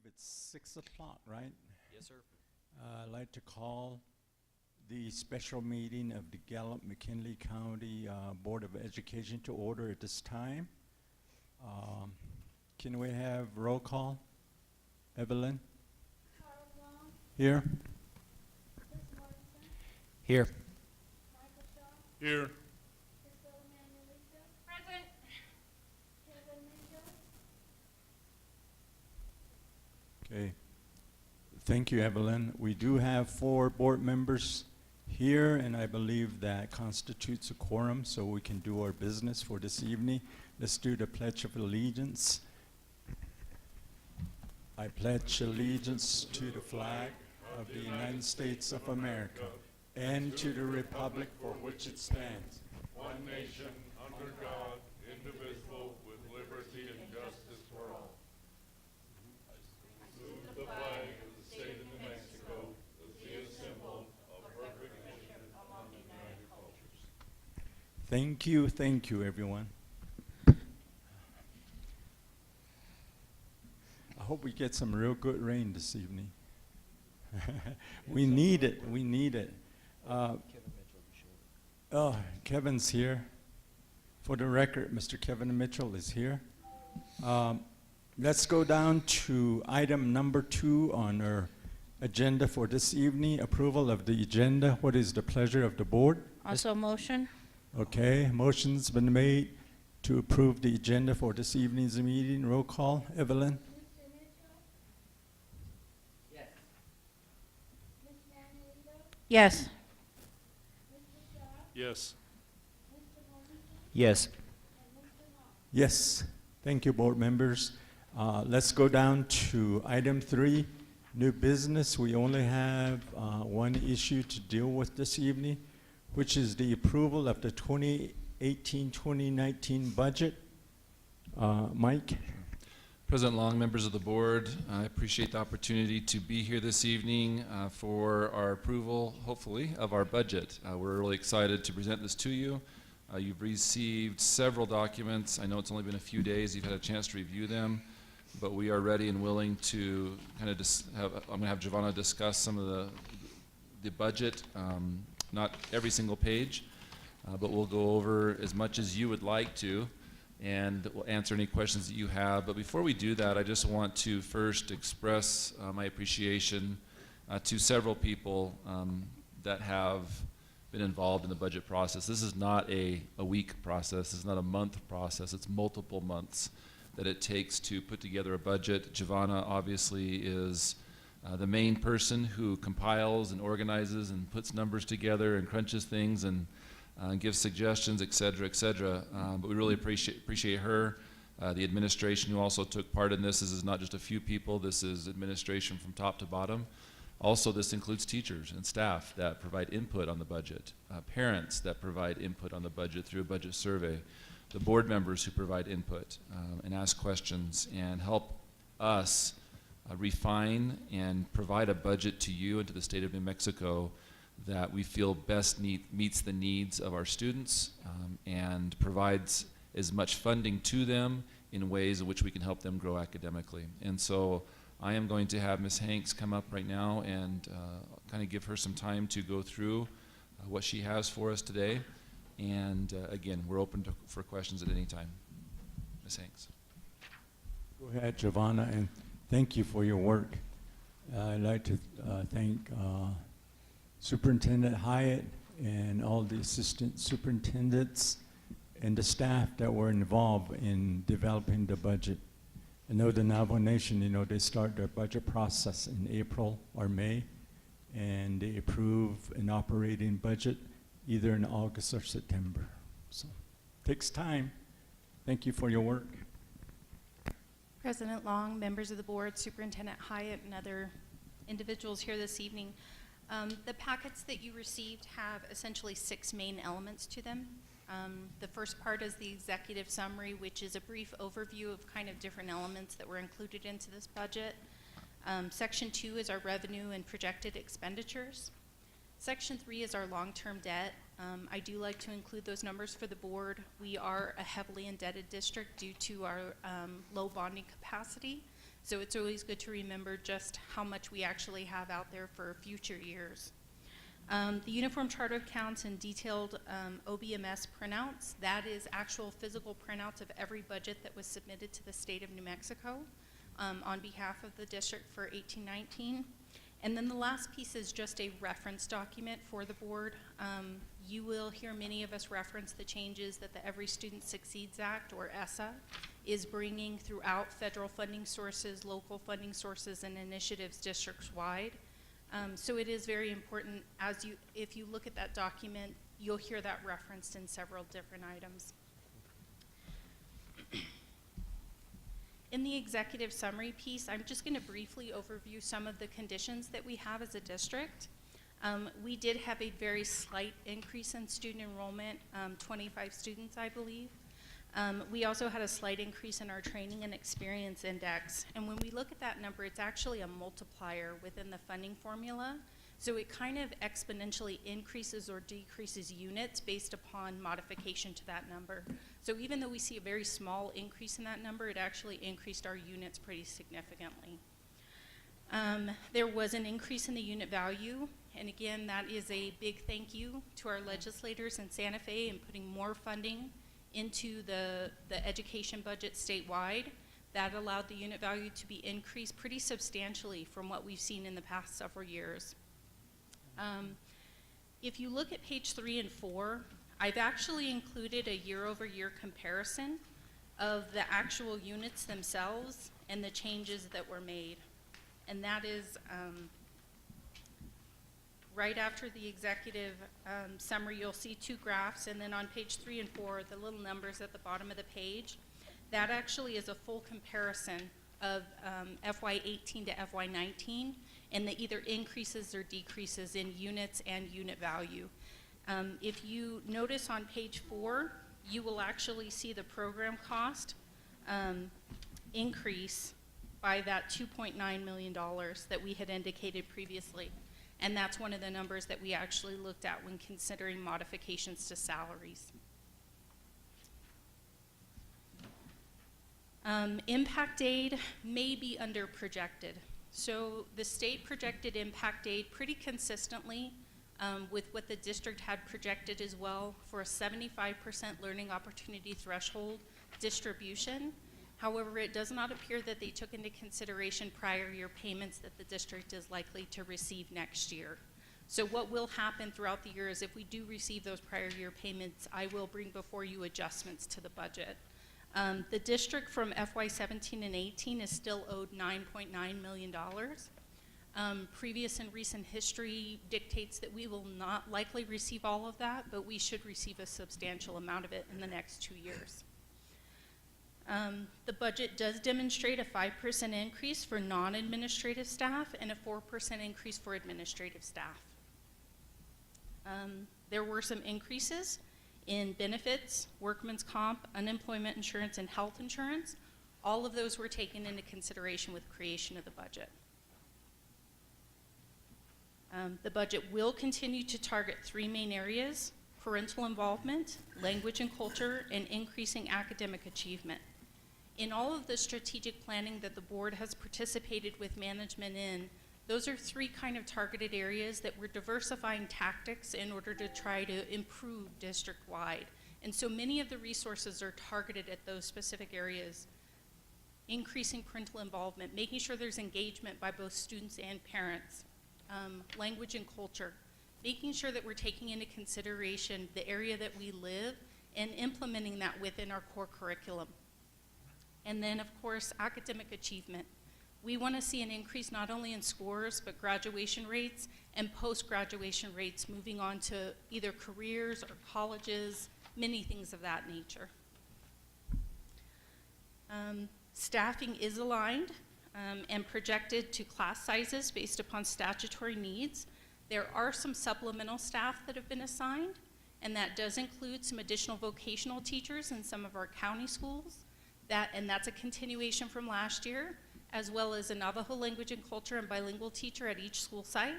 it's 6 o'clock, right? Yes, sir. I'd like to call the special meeting of the Gallup McKinley County Board of Education to order at this time. Can we have roll call? Evelyn? Here. Here. Here. Present. Okay. Thank you, Evelyn. We do have 4 board members here, and I believe that constitutes a quorum, so we can do our business for this evening. Let's do the Pledge of Allegiance. I pledge allegiance to the flag of the United States of America and to the republic for which it stands, one nation, under God, indivisible, with liberty and justice for all. Salute the flag of the state of New Mexico, the symbol of recognition among the United cultures. Thank you, everyone. I hope we get some real good rain this evening. We need it. Kevin's here. For the record, Mr. Kevin Mitchell is here. Let's go down to item number 2 on our agenda for this evening, approval of the agenda. What is the pleasure of the board? Also motion. Okay, motion's been made to approve the agenda for this evening's meeting. Roll call. Evelyn? Yes. Yes. Yes. Yes. Thank you, board members. Let's go down to item 3, new business. We only have one issue to deal with this evening, which is the approval of the 2018-2019 budget. Mike? President Long, members of the board, I appreciate the opportunity to be here this evening for our approval, hopefully, of our budget. We're really excited to present this to you. You've received several documents. I know it's only been a few days. You've had a chance to review them, but we are ready and willing to kind of I'm going to have Giovanna discuss some of the budget, not every single page, but we'll go over as much as you would like to, and we'll answer any questions that you have. But before we do that, I just want to first express my appreciation to several people that have been involved in the budget process. This is not a week process. This is not a month process. It's multiple months that it takes to put together a budget. Giovanna obviously is the main person who compiles and organizes and puts numbers together and crunches things and gives suggestions, et cetera, et cetera. But we really appreciate her. The administration who also took part in this. This is not just a few people. This is administration from top to bottom. Also, this includes teachers and staff that provide input on the budget, parents that provide input on the budget through a budget survey, the board members who provide input and ask questions and help us refine and provide a budget to you and to the state of New Mexico that we feel best meets the needs of our students and provides as much funding to them in ways in which we can help them grow academically. And so I am going to have Ms. Hanks come up right now and kind of give her some time to go through what she has for us today. And again, we're open for questions at any time. Ms. Hanks. Go ahead, Giovanna, and thank you for your work. I'd like to thank Superintendent Hyatt and all the assistant superintendents and the staff that were involved in developing the budget. I know the Navajo Nation, they start their budget process in April or May, and they approve an operating budget either in August or September. So it takes time. Thank you for your work. President Long, members of the board, Superintendent Hyatt, and other individuals here this evening. The packets that you received have essentially 6 main elements to them. The first part is the executive summary, which is a brief overview of kind of different elements that were included into this budget. Section 2 is our revenue and projected expenditures. Section 3 is our long-term debt. I do like to include those numbers for the board. We are a heavily indebted district due to our low bonding capacity. So it's always good to remember just how much we actually have out there for future years. The Uniform Chart of Accounts and detailed OBMS printouts, that is actual physical printouts of every budget that was submitted to the state of New Mexico on behalf of the district for 1819. And then the last piece is just a reference document for the board. You will hear many of us reference the changes that the Every Student Succeeds Act, or ESSA, is bringing throughout federal funding sources, local funding sources, and initiatives districts-wide. So it is very important, if you look at that document, you'll hear that referenced in several different items. In the executive summary piece, I'm just going to briefly overview some of the conditions that we have as a district. We did have a very slight increase in student enrollment, 25 students, I believe. We also had a slight increase in our training and experience index. And when we look at that number, it's actually a multiplier within the funding formula. So it kind of exponentially increases or decreases units based upon modification to that number. So even though we see a very small increase in that number, it actually increased our units pretty significantly. There was an increase in the unit value. And again, that is a big thank you to our legislators in Santa Fe in putting more funding into the education budget statewide. That allowed the unit value to be increased pretty substantially from what we've seen in the past several years. If you look at page 3 and 4, I've actually included a year-over-year comparison of the actual units themselves and the changes that were made. And that is right after the executive summary, you'll see 2 graphs, and then on page 3 and 4, the little numbers at the bottom of the page, that actually is a full comparison of FY18 to FY19, and the either increases or decreases in units and unit value. If you notice on page 4, you will actually see the program cost increase by that $2.9 million that we had indicated previously. And that's one of the numbers that we actually looked at when considering modifications to salaries. Impact aid may be under projected. So the state projected impact aid pretty consistently with what the district had projected as well for a 75% learning opportunity threshold distribution. However, it does not appear that they took into consideration prior year payments that the district is likely to receive next year. So what will happen throughout the year is if we do receive those prior year payments, I will bring before you adjustments to the budget. The district from FY17 and 18 is still owed $9.9 million. Previous and recent history dictates that we will not likely receive all of that, but we should receive a substantial amount of it in the next 2 years. The budget does demonstrate a 5% increase for non-administrative staff and a 4% increase for administrative staff. There were some increases in benefits, workman's comp, unemployment insurance, and health insurance. All of those were taken into consideration with creation of the budget. The budget will continue to target 3 main areas: parental involvement, language and culture, and increasing academic achievement. In all of the strategic planning that the board has participated with management in, those are 3 kind of targeted areas that we're diversifying tactics in order to try to improve district-wide. And so many of the resources are targeted at those specific areas. Increasing parental involvement, making sure there's engagement by both students and parents. Language and culture, making sure that we're taking into consideration the area that we live and implementing that within our core curriculum. And then, of course, academic achievement. We want to see an increase not only in scores, but graduation rates and post-graduation rates moving on to either careers or colleges, many things of that nature. Staffing is aligned and projected to class sizes based upon statutory needs. There are some supplemental staff that have been assigned, and that does include some additional vocational teachers in some of our county schools. That's a continuation from last year, as well as a Navajo language and culture and bilingual teacher at each school site,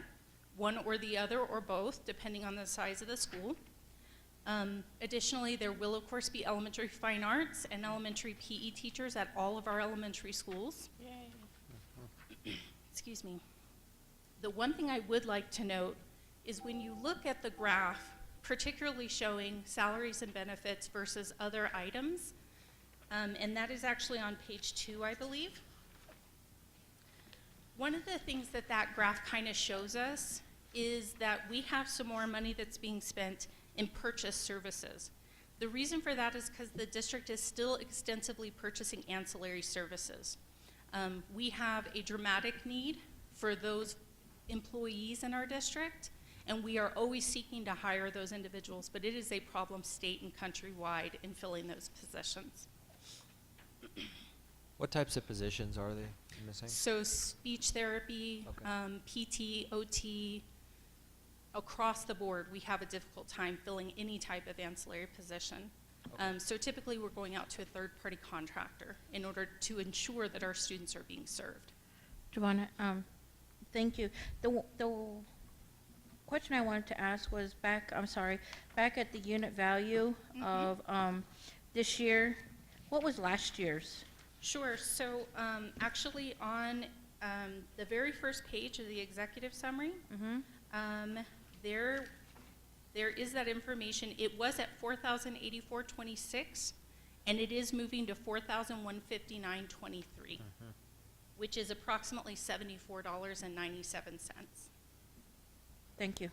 one or the other or both, depending on the size of the school. Additionally, there will, of course, be elementary fine arts and elementary PE teachers at all of our elementary schools. Yay. excuse me, the one thing I would like to note is when you look at the graph, particularly showing salaries and benefits versus other items, and that is actually on page 2, I believe. One of the things that that graph kind of shows us is that we have some more money that's being spent in purchase services. The reason for that is because the district is still extensively purchasing ancillary services. We have a dramatic need for those employees in our district, and we are always seeking to hire those individuals, but it is a problem state and countrywide in filling those positions. What types of positions are they missing? So speech therapy, Okay. PT, OT, across the board, we have a difficult time filling any type of ancillary position. Okay. So typically we're going out to a third-party contractor in order to ensure that our students are being served. Giovanna, thank you. The question I wanted to ask was back at the unit value of this year. What was last year's? Sure, so actually on the very first page of the executive summary, there is that information. It was at $4,084.26, and it is moving to $4,159.23, which is approximately $74.97. Thank you.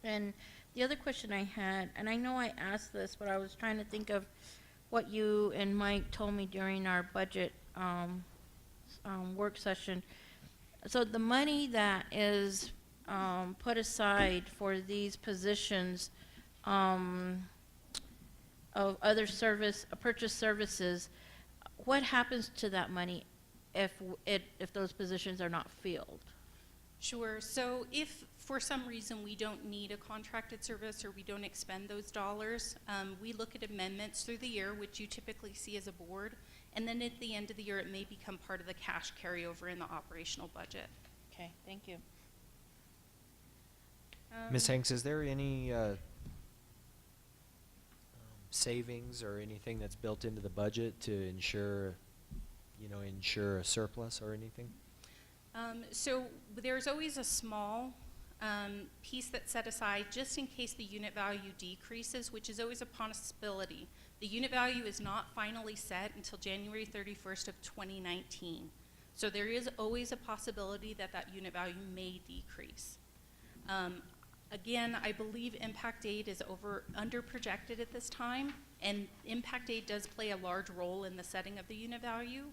And the other question I had, and I know I asked this, but I was trying to think of what you and Mike told me during our budget work session. So the money that is put aside for these positions of other purchase services, what happens to that money if those positions are not filled? Sure, so if for some reason we don't need a contracted service or we don't expend those dollars, we look at amendments through the year, which you typically see as a board, and then at the end of the year it may become part of the cash carryover in the operational budget. Okay, thank you. Ms. Hanks, is there any savings or anything that's built into the budget to ensure a surplus or anything? So there's always a small piece that's set aside just in case the unit value decreases, which is always a possibility. The unit value is not finally set until January 31st of 2019. So there is always a possibility that that unit value may decrease. Again, I believe impact aid is under projected at this time, and impact aid does play a large role in the setting of the unit value.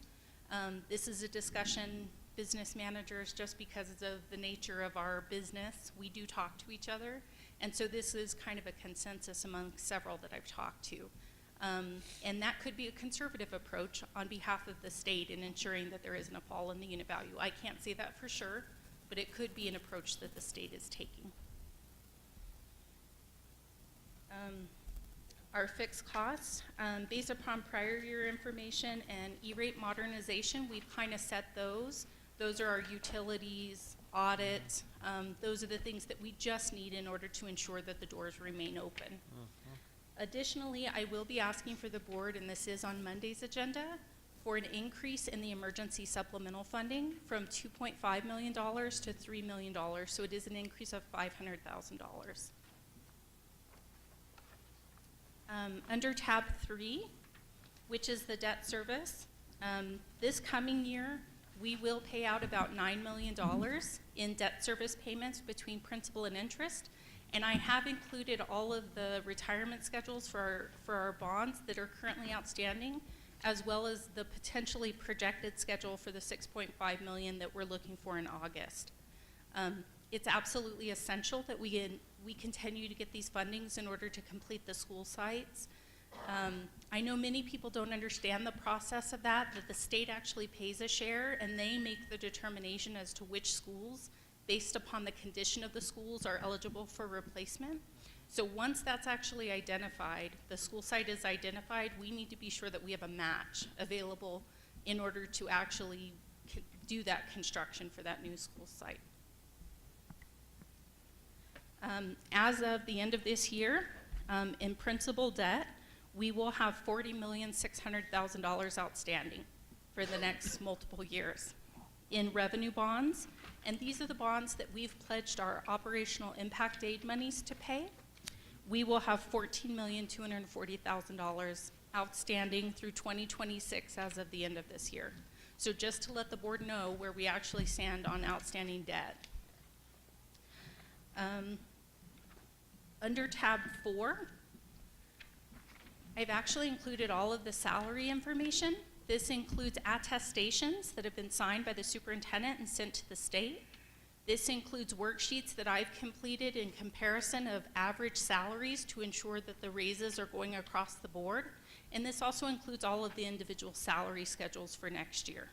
This is a discussion business managers, just because of the nature of our business, we do talk to each other, and so this is kind of a consensus among several that I've talked to. And that could be a conservative approach on behalf of the state in ensuring that there isn't a fall in the unit value. I can't say that for sure, but it could be an approach that the state is taking. Our fixed costs, based upon prior year information and E-rate modernization, we've kind of set those. Those are our utilities, audit. Those are the things that we just need in order to ensure that the doors remain open. Additionally, I will be asking for the board, and this is on Monday's agenda, for an increase in the emergency supplemental funding from $2.5 million to $3 million. So it is an increase of $500,000. Under tab 3, which is the debt service, this coming year, we will pay out about $9 million in debt service payments between principal and interest. And I have included all of the retirement schedules for our bonds that are currently outstanding, as well as the potentially projected schedule for the $6.5 million that we're looking for in August. It's absolutely essential that we continue to get these fundings in order to complete the school sites. I know many people don't understand the process of that the state actually pays a share, and they make the determination as to which schools, based upon the condition of the schools, are eligible for replacement. So once that's actually identified, the school site is identified, we need to be sure that we have a match available in order to actually do that construction for that new school site. As of the end of this year, in principal debt, we will have $40,600,000 outstanding for the next multiple years. in revenue bonds, and these are the bonds that we've pledged our operational impact aid monies to pay. We will have $14,240,000 outstanding through 2026 as of the end of this year. So just to let the board know where we actually stand on outstanding debt. Under tab 4, I've actually included all of the salary information. This includes attestations that have been signed by the superintendent and sent to the state. This includes worksheets that I've completed in comparison of average salaries to ensure that the raises are going across the board. And this also includes all of the individual salary schedules for next year.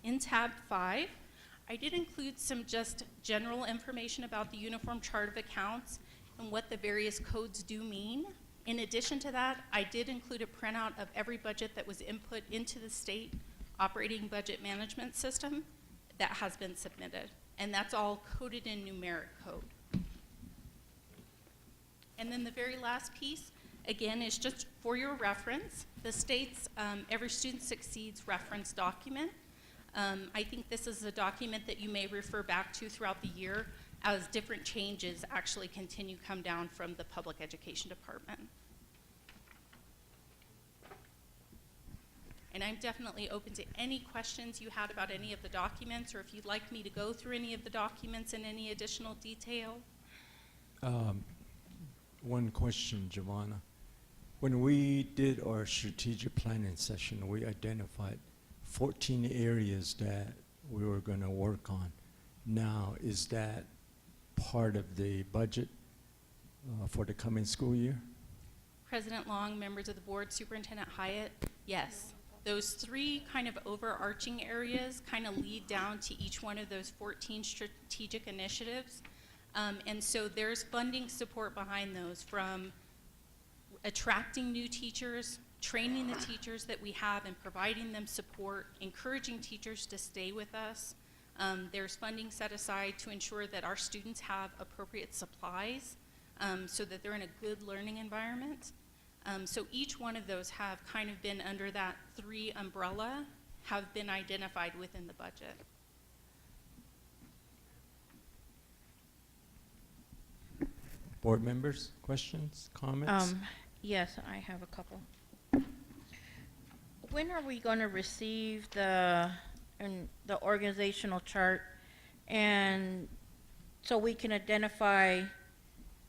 In tab 5, I did include some just general information about the Uniform Chart of Accounts and what the various codes do mean. In addition to that, I did include a printout of every budget that was input into the state operating budget management system that has been submitted. And that's all coded in numeric code. And then the very last piece, again, is just for your reference, the state's Every Student Succeeds reference document. I think this is a document that you may refer back to throughout the year as different changes actually continue to come down from the Public Education Department. And I'm definitely open to any questions you had about any of the documents, or if you'd like me to go through any of the documents in any additional detail. One question, Giovanna. When we did our strategic planning session, we identified 14 areas that we were going to work on. Now, is that part of the budget for the coming school year? President Long, members of the board, Superintendent Hyatt, yes. Those 3 kind of overarching areas kind of lead down to each one of those 14 strategic initiatives. And so there's funding support behind those, from attracting new teachers, training the teachers that we have and providing them support, encouraging teachers to stay with us. There's funding set aside to ensure that our students have appropriate supplies so that they're in a good learning environment. So each one of those have kind of been under that 3 umbrella, have been identified within the budget. Board members, questions, comments? Yes, I have a couple. When are we going to receive the organizational chart, and so we can identify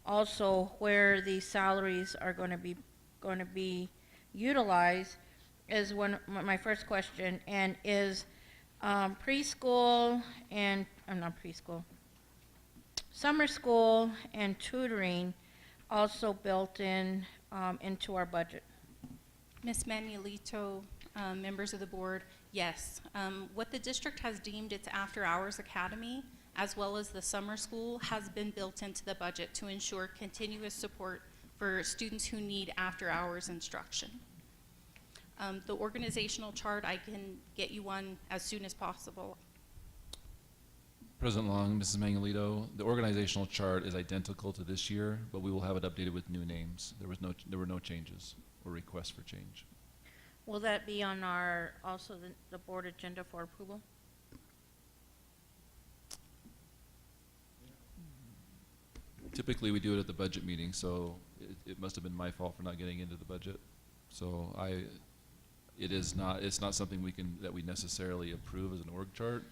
also where these salaries are going to be utilized? Is my first question. And is preschool and not preschool, summer school and tutoring also built in into our budget? Ms. Manuelito, members of the board, yes. What the district has deemed its after-hours academy, as well as the summer school, has been built into the budget to ensure continuous support for students who need after-hours instruction. The organizational chart, I can get you one as soon as possible. President Long, Mrs. Manuelito, the organizational chart is identical to this year, but we will have it updated with new names. There were no changes or requests for change. Will that be on our, also the board agenda for approval? Typically, we do it at the budget meeting, so it must have been my fault for not getting into the budget. So it's not something that we necessarily approve as an org chart,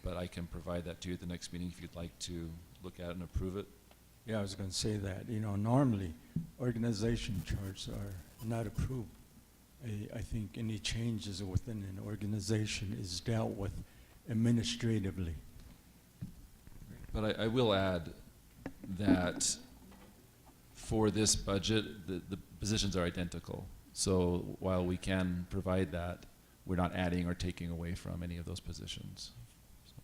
but I can provide that to you at the next meeting if you'd like to look at it and approve it. Yeah, I was going to say that. Normally, organization charts are not approved. I think any changes within an organization is dealt with administratively. But I will add that for this budget, the positions are identical. So while we can provide that, we're not adding or taking away from any of those positions. So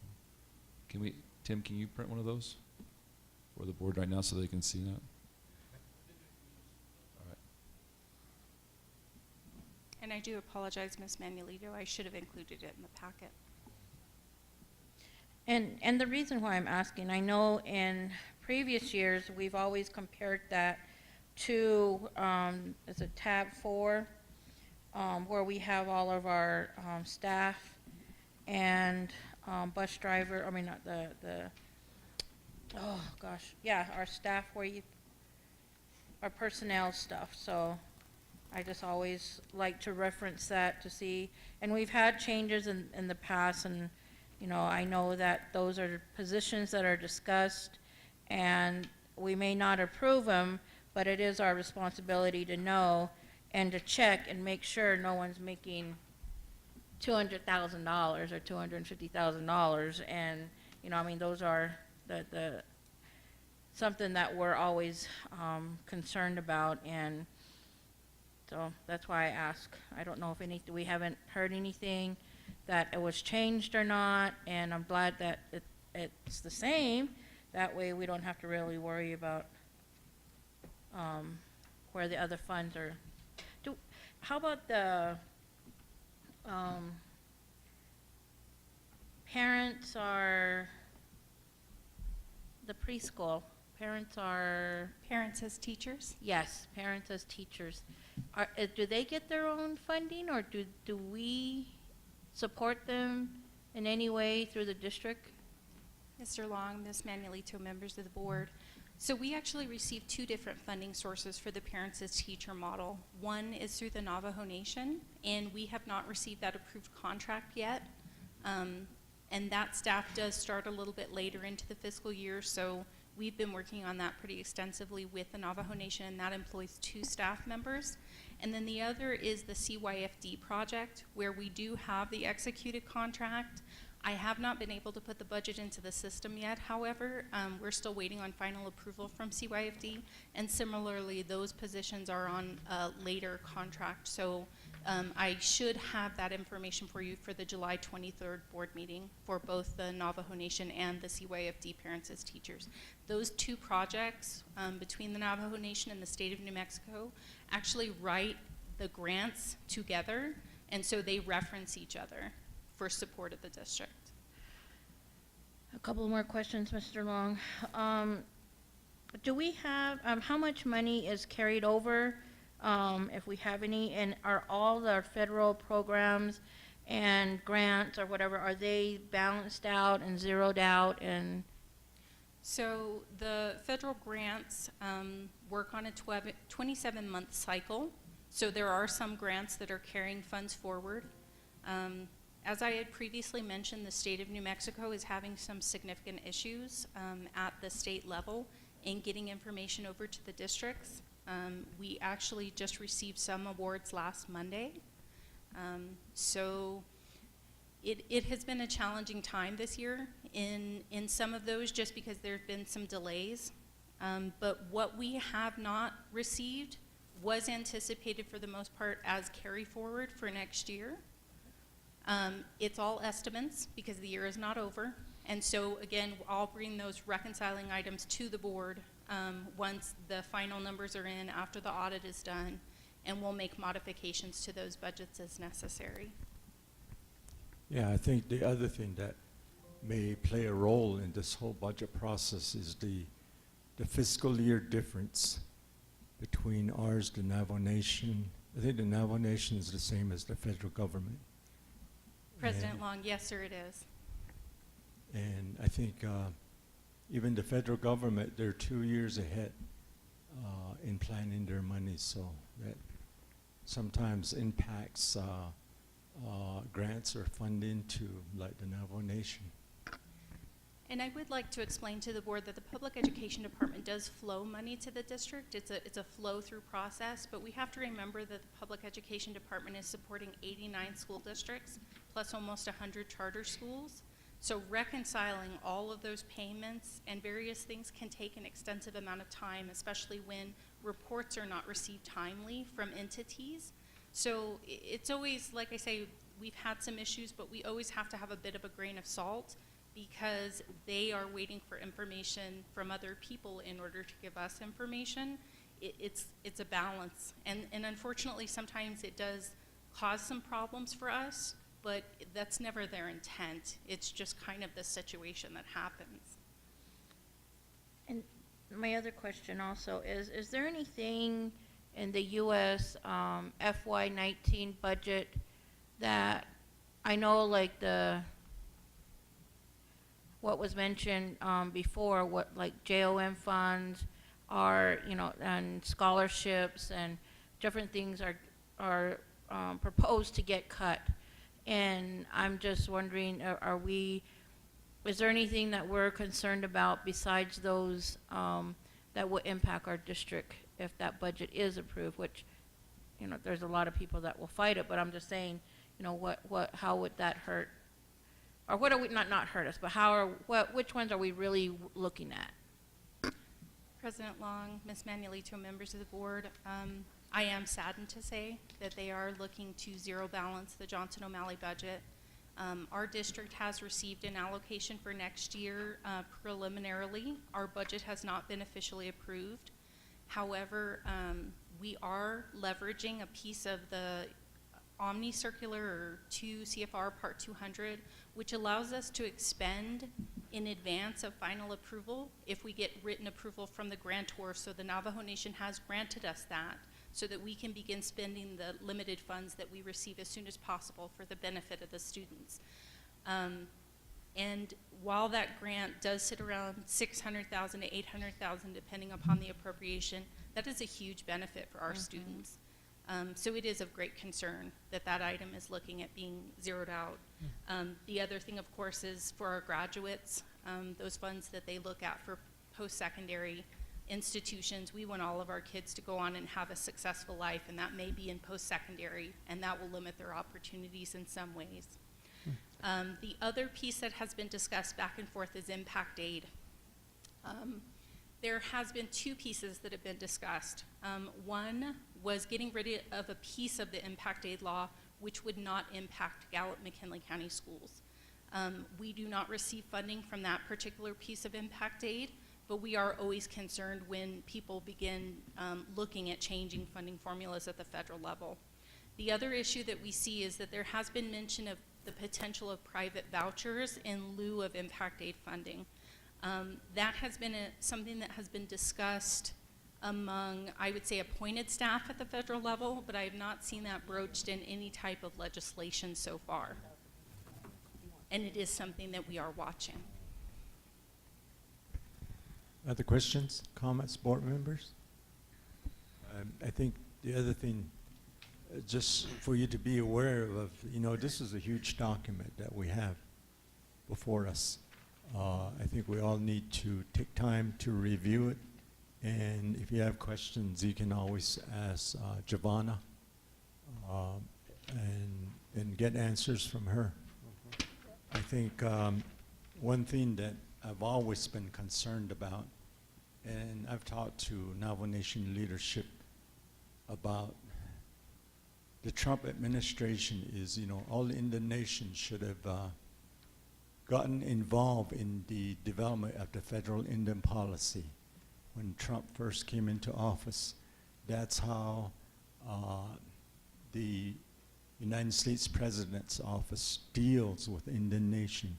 Tim, can you print one of those for the board right now so they can see that? All right. And I do apologize, Ms. Manuelito, I should have included it in the packet. And the reason why I'm asking, I know in previous years, we've always compared that to, it's a tab 4, where we have all of our staff and bus driver, I mean, not oh gosh, yeah, our staff our personnel stuff. So I just always like to reference that to see, and we've had changes in the past, and, you know, I know that those are positions that are discussed, and we may not approve them, but it is our responsibility to know and to check and make sure no one's making $200,000 or $250,000, and, you know, I mean, those are the something that we're always concerned about, and so that's why I ask. I don't know if we haven't heard anything that it was changed or not, and I'm glad that it's the same. That way we don't have to really worry about where the other funds are. How about the parents are, the preschool, parents as teachers? yes, parents as teachers. Do they get their own funding, or do we support them in any way through the district? Mr. Long, Ms. Manuelito, members of the board. So we actually received 2 different funding sources for the Parents as Teacher model. One is through the Navajo Nation, and we have not received that approved contract yet. And that staff does start a little bit later into the fiscal year, so we've been working on that pretty extensively with the Navajo Nation, and that employs 2 staff members. And then the other is the CYFD project, where we do have the executed contract. I have not been able to put the budget into the system yet, however. We're still waiting on final approval from CYFD, and similarly, those positions are on a later contract. So I should have that information for you for the July 23rd board meeting for both the Navajo Nation and the CYFD Parents as Teachers. Those 2 projects between the Navajo Nation and the state of New Mexico actually write the grants together, and so they reference each other for support of the district. A couple more questions, Mr. Long. Do we have, how much money is carried over, if we have any, and are all the federal programs and grants or whatever, are they balanced out and zeroed out? And So the federal grants work on a 27-month cycle. So there are some grants that are carrying funds forward. As I had previously mentioned, the state of New Mexico is having some significant issues at the state level in getting information over to the districts. We actually just received some awards last Monday. So it has been a challenging time this year in some of those, just because there have been some delays. But what we have not received was anticipated for the most part as carry forward for next year. It's all estimates because the year is not over. And so again, I'll bring those reconciling items to the board once the final numbers are in, after the audit is done, and we'll make modifications to those budgets as necessary. Yeah, I think the other thing that may play a role in this whole budget process is the fiscal year difference between ours, the Navajo Nation. I think the Navajo Nation is the same as the federal government. President And- Long, yes, sir, it is. And I think even the federal government, they're 2 years ahead in planning their money, so that sometimes impacts grants or funding to like the Navajo Nation. And I would like to explain to the board that the Public Education Department does flow money to the district. It's a flow-through process, but we have to remember that the Public Education Department is supporting 89 school districts, plus almost 100 charter schools. So reconciling all of those payments and various things can take an extensive amount of time, especially when reports are not received timely from entities. So it's always, like I say, we've had some issues, but we always have to have a bit of a grain of salt, because they are waiting for information from other people in order to give us information. It's a balance, and unfortunately sometimes it does cause some problems for us, but that's never their intent. It's just kind of the situation that happens. And my other question also is there anything in the U.S. FY19 budget that I know, like what was mentioned before, what like JOM funds are, and scholarships and different things are proposed to get cut, and I'm just wondering, is there anything that we're concerned about besides those that will impact our district if that budget is approved? Which, there's a lot of people that will fight it, but I'm just saying, how would that hurt? Or what are we, not hurt us, but which ones are we really looking at? President Long, Ms. Manuelito, members of the board, I am saddened to say that they are looking to zero balance the Johnson O'Malley budget. Our district has received an allocation for next year preliminarily. Our budget has not been officially approved. However, we are leveraging a piece of the Omni Circular or 2 CFR Part 200, which allows us to expend in advance of final approval if we get written approval from the grantor. So the Navajo Nation has granted us that so that we can begin spending the limited funds that we receive as soon as possible for the benefit of the students. And while that grant does sit around $600,000 to $800,000 depending upon the appropriation, that is a huge benefit for our students. So it is of great concern that that item is looking at being zeroed out. The other thing, of course, is for our graduates, those funds that they look at for post-secondary institutions. We want all of our kids to go on and have a successful life, and that may be in post-secondary, and that will limit their opportunities in some ways. The other piece that has been discussed back and forth is impact aid. There has been 2 pieces that have been discussed. One was getting rid of a piece of the impact aid law which would not impact Gallup McKinley County schools. We do not receive funding from that particular piece of impact aid, but we are always concerned when people begin looking at changing funding formulas at the federal level. The other issue that we see is that there has been mention of the potential of private vouchers in lieu of impact aid funding. That has been something that has been discussed among, I would say, appointed staff at the federal level, but I have not seen that broached in any type of legislation so far. And it is something that we are watching. Other questions, comments, board members? I think the other thing, just for you to be aware of, this is a huge document that we have before us. I think we all need to take time to review it, and if you have questions, you can always ask Giovanna and get answers from her. I think one thing that I've always been concerned about, and I've talked to Navajo Nation leadership about the Trump administration is, all the Indian nations should have gotten involved in the development of the federal Indian policy. When Trump first came into office, that's how the United States President's office deals with Indian nation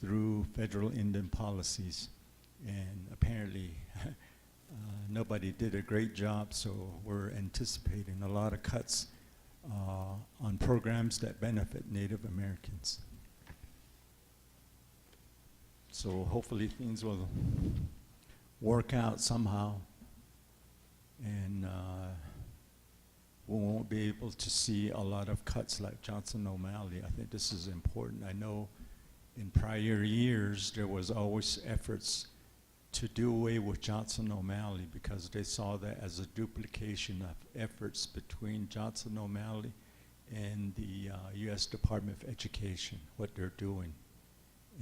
through federal Indian policies. And apparently nobody did a great job, so we're anticipating a lot of cuts on programs that benefit Native Americans. So hopefully things will work out somehow, and we won't be able to see a lot of cuts like Johnson O'Malley. I think this is important. I know in prior years there was always efforts to do away with Johnson O'Malley because they saw that as a duplication of efforts between Johnson O'Malley and the U.S. Department of Education, what they're doing.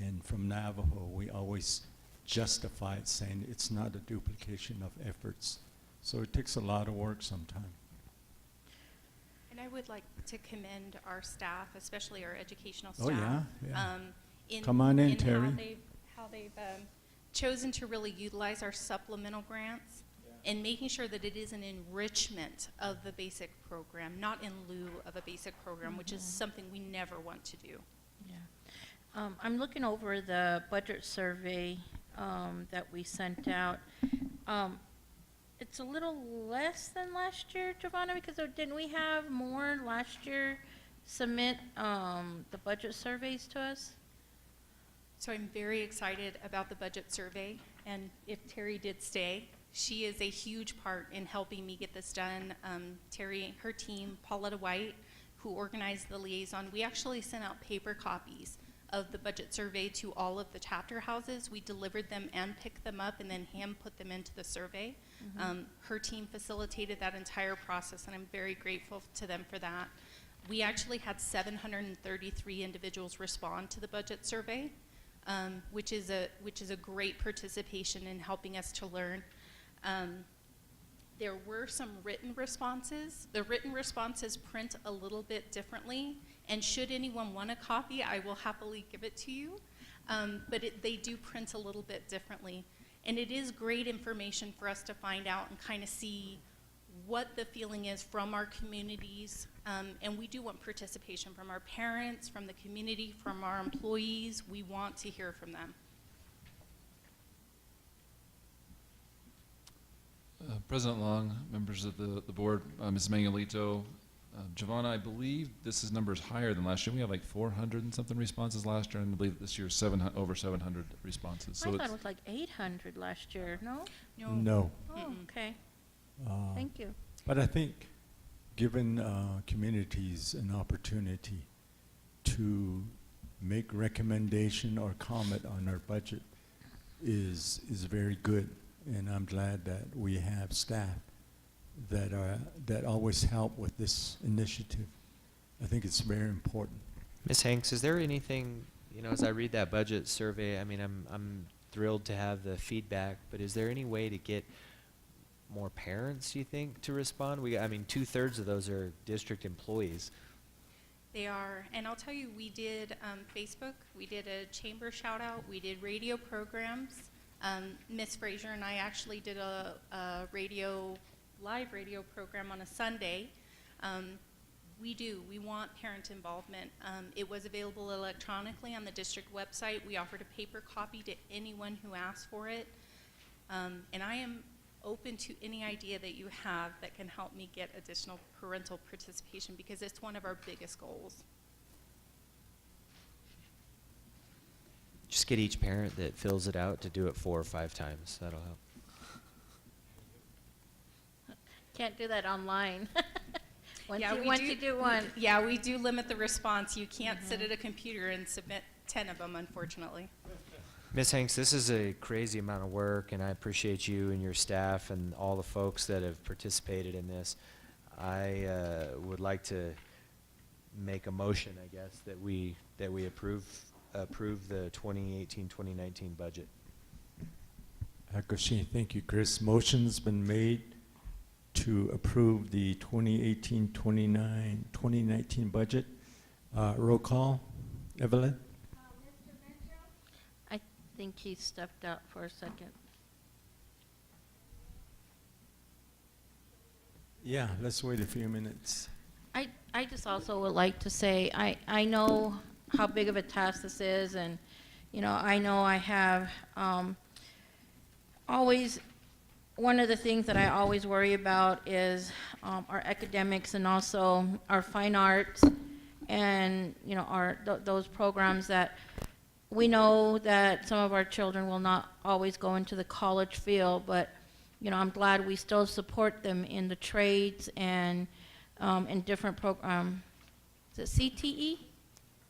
And from Navajo, we always justify it, saying it's not a duplication of efforts. So it takes a lot of work sometimes. And I would like to commend our staff, especially our educational staff. Oh, yeah. In, Come on in, Terry. How they've chosen to really utilize our supplemental grants and making sure that it is an enrichment of the basic program, not in lieu of a basic program, which is something we never want to do. I'm looking over the budget survey that we sent out. It's a little less than last year, Giovanna, because didn't we have more last year submit the budget surveys to us? So I'm very excited about the budget survey, and if Terry did stay, she is a huge part in helping me get this done. Terry, her team, Pauletta White, who organized the liaison, we actually sent out paper copies of the budget survey to all of the chapter houses. We delivered them and picked them up and then hand put them into the survey. Her team facilitated that entire process, and I'm very grateful to them for that. We actually had 733 individuals respond to the budget survey, which is a great participation in helping us to learn. There were some written responses. The written responses print a little bit differently, and should anyone want a copy, I will happily give it to you. But they do print a little bit differently. And it is great information for us to find out and kind of see what the feeling is from our communities. And we do want participation from our parents, from the community, from our employees. We want to hear from them. President Long, members of the board, Ms. Manuelito, Giovanna, I believe this number is higher than last year. We had like 400 and something responses last year, and I believe this year is over 700 responses. I thought it was like 800 last year, no? No. Oh, okay, Uh, thank you. But I think given communities an opportunity to make recommendation or comment on our budget is very good. And I'm glad that we have staff that always help with this initiative. I think it's very important. Ms. Hanks, is there anything, as I read that budget survey, I mean, I'm thrilled to have the feedback, but is there any way to get more parents, you think, to respond? I mean, 2/3 of those are district employees. They are, and I'll tell you, we did Facebook, we did a chamber shout out, we did radio programs. Miss Frazier and I actually did a live radio program on a Sunday. We want parent involvement. It was available electronically on the district website. We offered a paper copy to anyone who asked for it. And I am open to any idea that you have that can help me get additional parental participation, because it's one of our biggest goals. Just get each parent that fills it out to do it 4 or 5 times. That'll help. Can't do that online. Once we you do one. Yeah, we do limit the response. You can't sit at a computer and submit 10 of them, unfortunately. Ms. Hanks, this is a crazy amount of work, and I appreciate you and your staff and all the folks that have participated in this. I would like to make a motion, I guess, that we approve the 2018-2019 budget. Hakushi, thank you, Chris. Motion's been made to approve the 2018-2019 budget. Roll call. Evelyn? I think he stepped out for a second. Yeah, let's wait a few minutes. I just also would like to say, I know how big of a task this is, and, I know I have always, one of the things that I always worry about is our academics and also our fine arts and, those programs that we know that some of our children will not always go into the college field, but, I'm glad we still support them in the trades and in different programs. Is it CTE?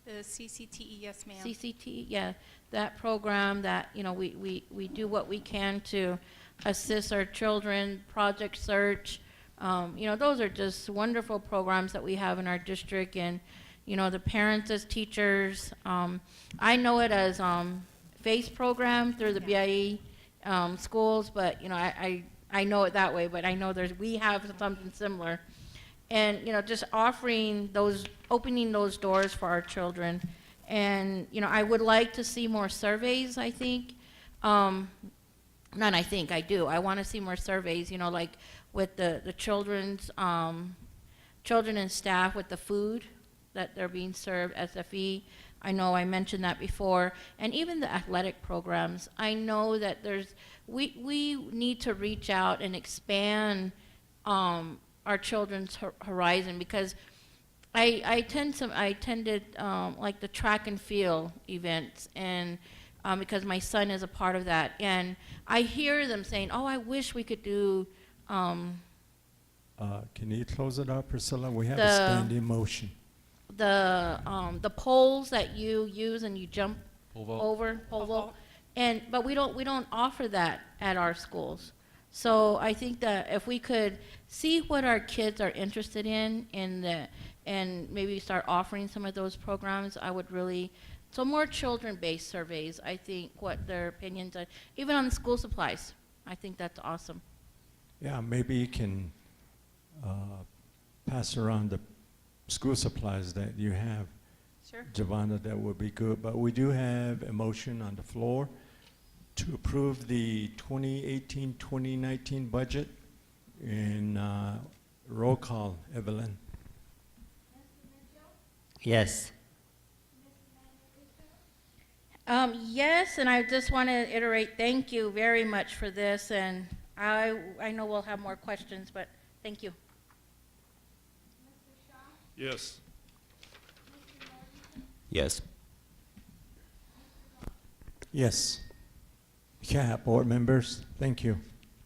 The CCTE, yes, ma'am. CCT, yeah, that program that, we do what we can to assist our children, Project Search. Those are just wonderful programs that we have in our district, and, the parents as teachers. I know it as FACE program through the BIE schools, but, I know it that way, but I know we have something similar. And, just opening those doors for our children. And, I would like to see more surveys, I think. I do. I want to see more surveys, like with the children and staff with the food that they're being served, SFE. I know I mentioned that before, and even the athletic programs. I know that we need to reach out and expand our children's horizon, because I attended like the track and field events, and because my son is a part of that, and I hear them saying, "Oh, I wish we could do." Can you close it up, Priscilla? We have a The- standing motion. The poles that you use and you jump Pole vault. over, pole vault, but we don't offer that at our schools. So I think that if we could see what our kids are interested in and maybe start offering some of those programs, I would really, so more children-based surveys, I think, what their opinions are, even on the school supplies. I think that's awesome. Yeah, maybe you can pass around the school supplies that you have, Sure. Giovanna, that would be good. But we do have a motion on the floor to approve the 2018-2019 budget. And roll call, Evelyn. Yes. Yes, and I just want to iterate, thank you very much for this, and I know we'll have more questions, but thank you. Yes. Yes. Yes. Yeah, board members, thank you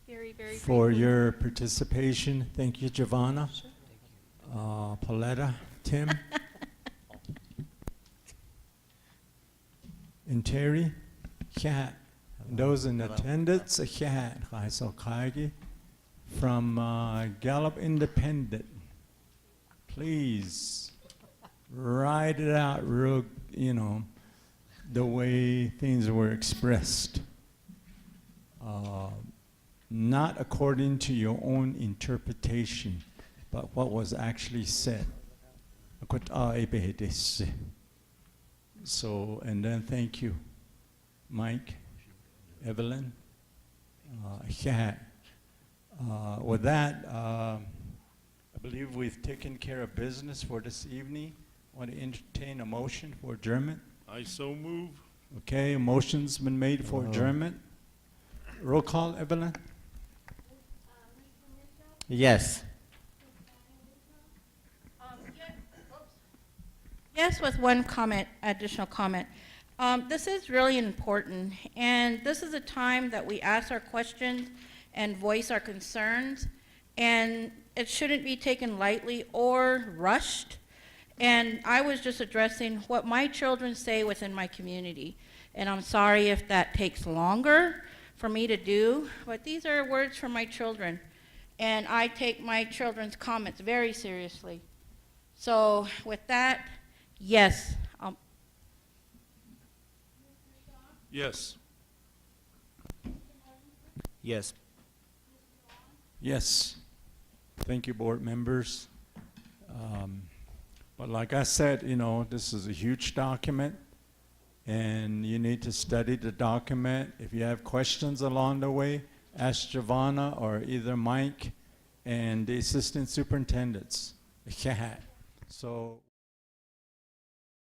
Very, very for grateful. your participation. Thank you, Giovanna. Pauletta, Tim. And Terry. Yeah. Those in attendance, yeah, from Gallup Independent. Please write it out real, the way things were expressed. Not according to your own interpretation, but what was actually said. So, and then thank you, Mike, Evelyn. With that, I believe we've taken care of business for this evening. Want to entertain a motion for adjournment? I so move. Okay, a motion's been made for adjournment. Roll call, Evelyn? Yes. Yes, with one comment, additional comment. This is really important, and this is a time that we ask our questions and voice our concerns, and it shouldn't be taken lightly or rushed. And I was just addressing what my children say within my community, and I'm sorry if that takes longer for me to do, but these are words from my children, and I take my children's comments very seriously. So with that, yes. Yes. Yes. Yes. Thank you, board members. But like I said, this is a huge document, and you need to study the document. If you have questions along the way, ask Giovanna or either Mike and the assistant superintendents. So.